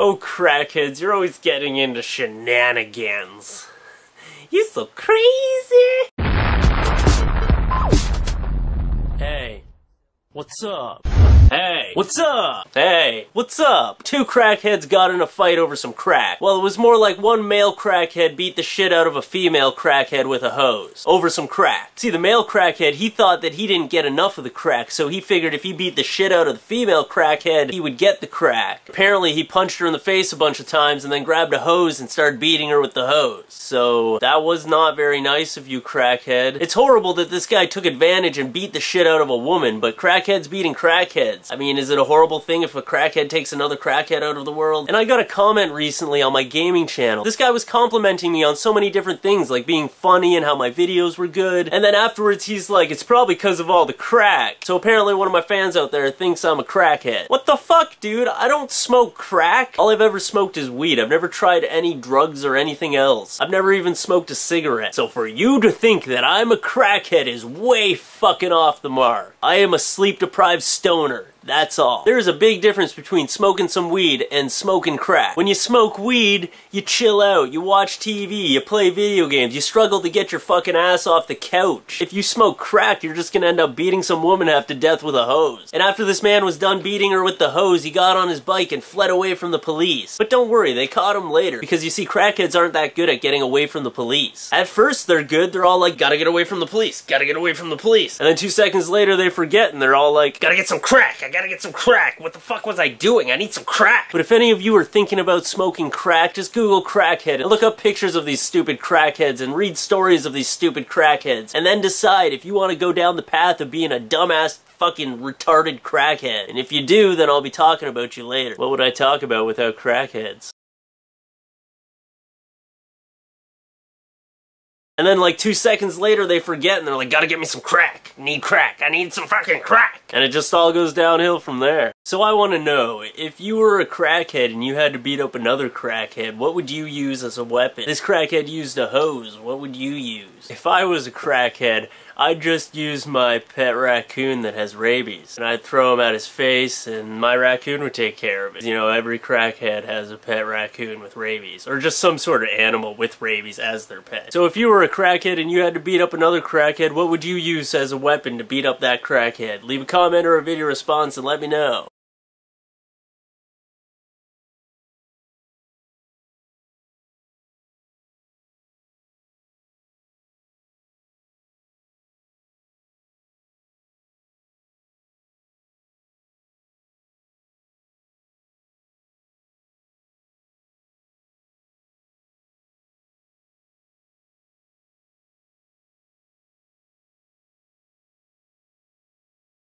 Oh, crackheads, you're always getting into shenanigans. You so crazy! Hey, what's up? Hey, what's up? Hey, what's up? Two crackheads got in a fight over some crack. Well, it was more like one male crackhead beat the shit out of a female crackhead with a hose. Over some crack. See, the male crackhead, he thought that he didn't get enough of the crack, so he figured if he beat the shit out of the female crackhead, he would get the crack. Apparently, he punched her in the face a bunch of times and then grabbed a hose and started beating her with the hose. So, that was not very nice of you, crackhead. It's horrible that this guy took advantage and beat the shit out of a woman, but crackheads beating crackheads. I mean, is it a horrible thing if a crackhead takes another crackhead out of the world? And I got a comment recently on my gaming channel. This guy was complimenting me on so many different things, like being funny and how my videos were good. And then afterwards he's like, it's probably because of all the crack. So apparently one of my fans out there thinks I'm a crackhead. What the fuck, dude? I don't smoke crack. All I've ever smoked is weed. I've never tried any drugs or anything else. I've never even smoked a cigarette. So for you to think that I'm a crackhead is way fucking off the mark. I am a sleep-deprived stoner. That's all. There is a big difference between smoking some weed and smoking crack. When you smoke weed, you chill out, you watch TV, you play video games, you struggle to get your fucking ass off the couch. If you smoke crack, you're just gonna end up beating some woman half to death with a hose. And after this man was done beating her with the hose, he got on his bike and fled away from the police. But don't worry, they caught him later. Because you see, crackheads aren't that good at getting away from the police. At first, they're good. They're all like, gotta get away from the police, gotta get away from the police. And then 2 seconds later, they forget and they're all like, gotta get some crack, I gotta get some crack. What the fuck was I doing? I need some crack. But if any of you are thinking about smoking crack, just Google crackhead and look up pictures of these stupid crackheads and read stories of these stupid crackheads. And then decide if you want to go down the path of being a dumbass fucking retarded crackhead. And if you do, then I'll be talking about you later. What would I talk about without crackheads? And then like 2 seconds later they forget and they're like, gotta get me some crack. Need crack. I need some fucking crack. And it just all goes downhill from there. So I want to know, if you were a crackhead and you had to beat up another crackhead, what would you use as a weapon? This crackhead used a hose. What would you use? If I was a crackhead, I'd just use my pet raccoon that has rabies. And I'd throw him at his face and my raccoon would take care of it. You know, every crackhead has a pet raccoon with rabies. Or just some sort of animal with rabies as their pet. So if you were a crackhead and you had to beat up another crackhead, what would you use as a weapon to beat up that crackhead? Leave a comment or a video response and let me know.